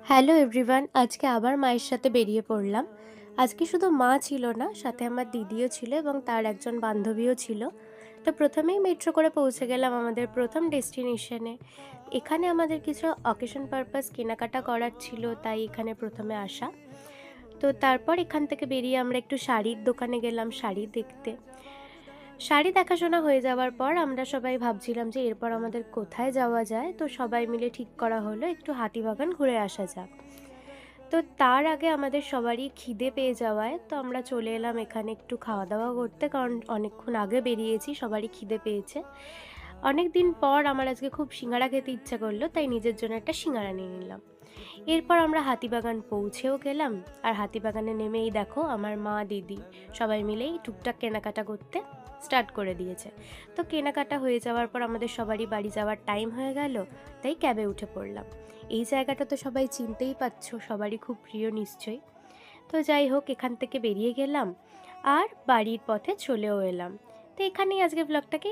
Hello everyone, আজকে আবার মায়ের সাথে বেরিয়ে পড়লাম। আজকে শুধু মা ছিল না, সাথে আমার দিদিও ছিল এবং তার একজন বান্ধবীও ছিল। তো প্রথমেই মেট্রো করে পৌঁছে গেলাম আমাদের প্রথম ডেস্টিনেশনে। এখানে আমাদের কিছু অকেশন পারপাস কেনাকাটা করার ছিল, তাই এখানে প্রথমে আসা। তো তারপর এখান থেকে বেরিয়ে আমরা একটু শাড়ির দোকানে গেলাম শাড়ি দেখতে। শাড়ি দেখাশোনা হয়ে যাওয়ার পর আমরা সবাই ভাবছিলাম যে এরপর আমাদের কোথায় যাওয়া যায়, তো সবাই মিলে ঠিক করা হলো একটু হাতিবাগান ঘুরে আসা যাক। তো তার আগে আমাদের সবারই খিদে পেয়ে যাওয়ায় তো আমরা চলে এলাম এখানে একটু খাওয়া দাওয়া করতে, কারণ অনেকক্ষণ আগে বেরিয়েছি, সবারই খিদে পেয়েছে। অনেক দিন পর আমার আজকে খুব সিঙ্গারা খেতে ইচ্ছা করলো, তাই নিজের জন্য একটা সিঙ্গারা নিয়ে নিলাম। এরপর আমরা হাতিবাগান পৌঁছেও গেলাম। আর হাতিবাগানে নেমেই দেখো আমার মা দিদি সবাই মিলেই টুকটাক কেনাকাটা করতে স্টার্ট করে দিয়েছে। তো কেনাকাটা হয়ে যাওয়ার পর আমাদের সবারই বাড়ি যাওয়ার টাইম হয়ে গেল, তাই ক্যাবে উঠে পড়লাম। এই জায়গাটা তো সবাই চিনতেই পারছো, সবারই খুব প্রিয় নিশ্চয়ই। তো যাই হোক, এখান থেকে বেরিয়ে গেলাম আর বাড়ির পথে চলেও এলাম। তো এখানেই আজকে ব্লগটাকে